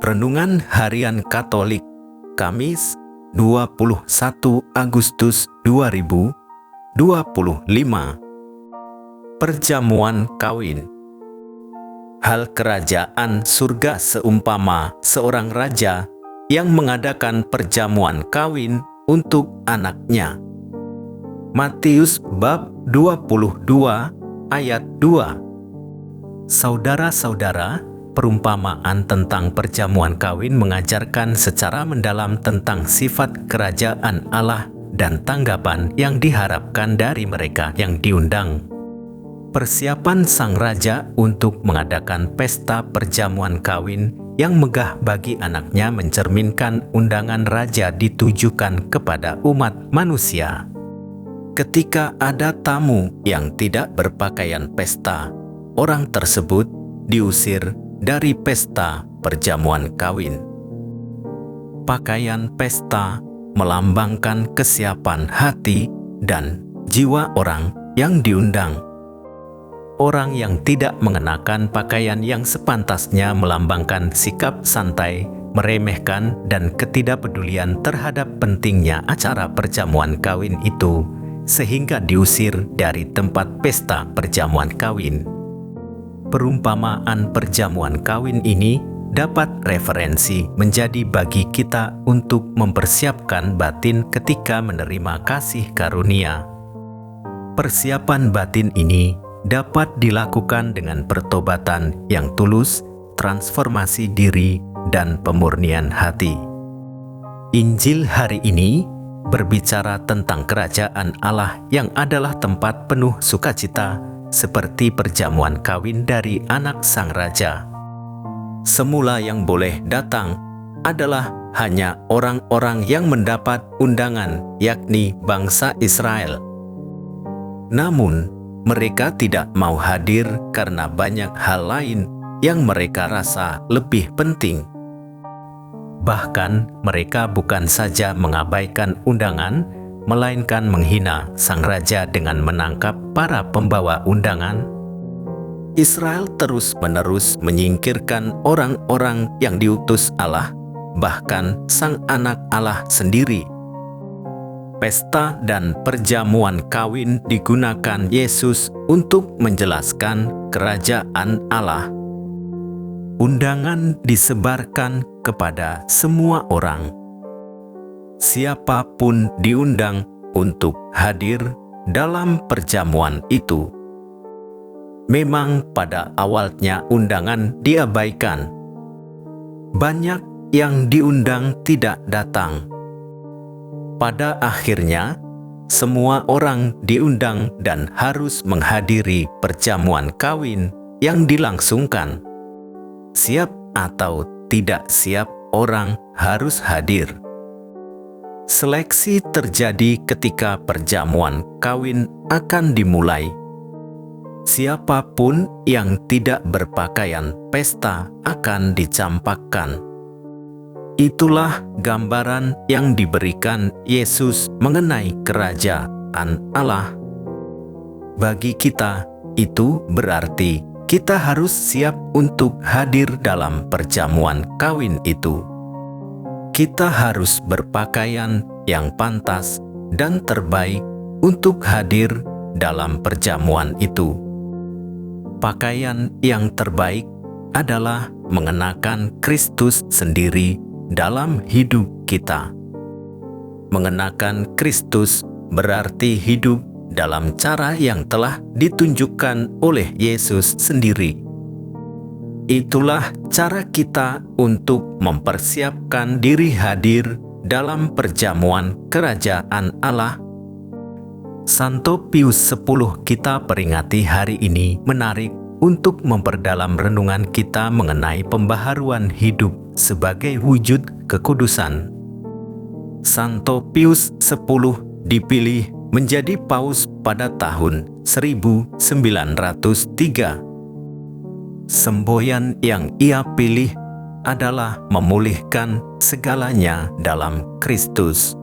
Renungan Harian Katolik, Kamis 21 Agustus 2025. Perjamuan kawin. Hal kerajaan surga seumpama seorang raja yang mengadakan perjamuan kawin untuk anaknya. Matius bab 22 ayat 2. Saudara-saudara, perumpamaan tentang perjamuan kawin mengajarkan secara mendalam tentang sifat kerajaan Allah dan tanggapan yang diharapkan dari mereka yang diundang. Persiapan sang raja untuk mengadakan pesta perjamuan kawin yang megah bagi anaknya mencerminkan undangan raja ditujukan kepada umat manusia. Ketika ada tamu yang tidak berpakaian pesta, orang tersebut diusir dari pesta perjamuan kawin. Pakaian pesta melambangkan kesiapan hati dan jiwa orang yang diundang. Orang yang tidak mengenakan pakaian yang sepantasnya melambangkan sikap santai, meremehkan, dan ketidakpedulian terhadap pentingnya acara perjamuan kawin itu, sehingga diusir dari tempat pesta perjamuan kawin. Perumpamaan perjamuan kawin ini dapat referensi menjadi bagi kita untuk mempersiapkan batin ketika menerima kasih karunia. Persiapan batin ini dapat dilakukan dengan pertobatan yang tulus, transformasi diri, dan pemurnian hati. Injil hari ini berbicara tentang kerajaan Allah yang adalah tempat penuh sukacita, seperti perjamuan kawin dari anak sang raja. Semula yang boleh datang adalah hanya orang-orang yang mendapat undangan, yakni bangsa Israel. Namun, mereka tidak mau hadir karena banyak hal lain yang mereka rasa lebih penting. Bahkan, mereka bukan saja mengabaikan undangan, melainkan menghina sang raja dengan menangkap para pembawa undangan. Israel terus-menerus menyingkirkan orang-orang yang diutus Allah, bahkan sang anak Allah sendiri. Pesta dan perjamuan kawin digunakan Yesus untuk menjelaskan kerajaan Allah. Undangan disebarkan kepada semua orang. Siapapun diundang untuk hadir dalam perjamuan itu. Memang pada awalnya undangan diabaikan. Banyak yang diundang tidak datang. Pada akhirnya, semua orang diundang dan harus menghadiri perjamuan kawin yang dilangsungkan. Siap atau tidak siap, orang harus hadir. Seleksi terjadi ketika perjamuan kawin akan dimulai. Siapapun yang tidak berpakaian pesta akan dicampakkan. Itulah gambaran yang diberikan Yesus mengenai kerajaan Allah. Bagi kita, itu berarti kita harus siap untuk hadir dalam perjamuan kawin itu. Kita harus berpakaian yang pantas dan terbaik untuk hadir dalam perjamuan itu. Pakaian yang terbaik adalah mengenakan Kristus sendiri dalam hidup kita. Mengenakan Kristus berarti hidup dalam cara yang telah ditunjukkan oleh Yesus sendiri. Itulah cara kita untuk mempersiapkan diri hadir dalam perjamuan kerajaan Allah. Santo Pius X kita peringati hari ini menarik untuk memperdalam renungan kita mengenai pembaharuan hidup sebagai wujud kekudusan. Santo Pius X dipilih menjadi paus pada tahun 1903. Semboyan yang ia pilih adalah memulihkan segalanya dalam Kristus.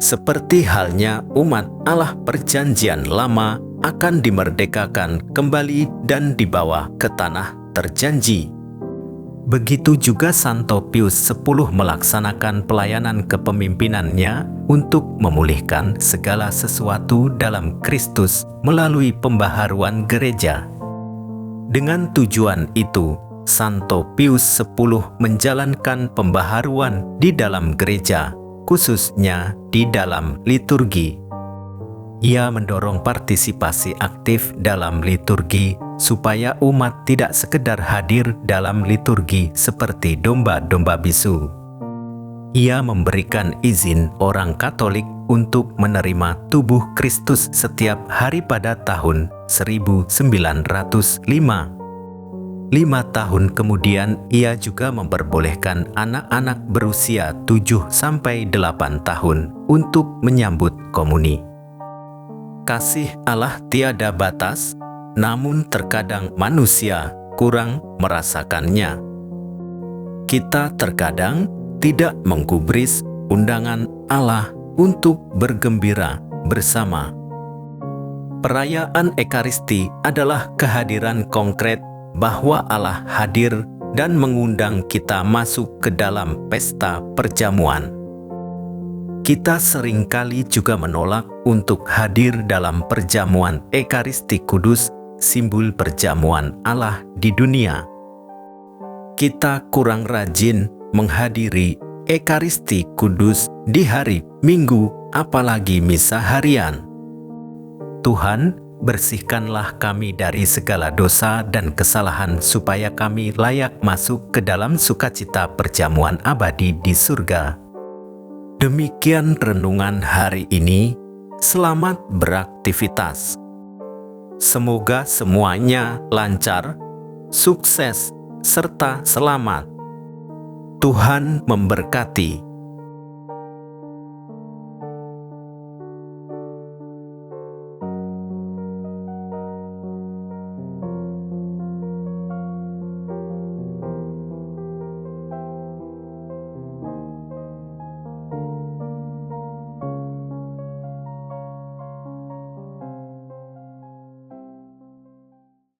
Seperti halnya umat Allah Perjanjian Lama akan dimerdekakan kembali dan dibawa ke tanah terjanji. Begitu juga Santo Pius X melaksanakan pelayanan kepemimpinannya untuk memulihkan segala sesuatu dalam Kristus melalui pembaharuan gereja. Dengan tujuan itu, Santo Pius X menjalankan pembaharuan di dalam gereja, khususnya di dalam liturgi. Ia mendorong partisipasi aktif dalam liturgi supaya umat tidak sekedar hadir dalam liturgi seperti domba-domba bisu. Ia memberikan izin orang Katolik untuk menerima tubuh Kristus setiap hari pada tahun 1905. 5 tahun kemudian ia juga memperbolehkan anak-anak berusia 7-8 tahun untuk menyambut komuni. Kasih Allah tiada batas, namun terkadang manusia kurang merasakannya. Kita terkadang tidak menggubris undangan Allah untuk bergembira bersama. Perayaan Ekaristi adalah kehadiran konkret bahwa Allah hadir dan mengundang kita masuk ke dalam pesta perjamuan. Kita seringkali juga menolak untuk hadir dalam perjamuan Ekaristi Kudus, simbol perjamuan Allah di dunia. Kita kurang rajin menghadiri Ekaristi Kudus di hari Minggu, apalagi misa harian. Tuhan, bersihkanlah kami dari segala dosa dan kesalahan supaya kami layak masuk ke dalam sukacita perjamuan abadi di surga. Demikian renungan hari ini. Selamat beraktivitas. Semoga semuanya lancar, sukses, serta selamat. Tuhan memberkati.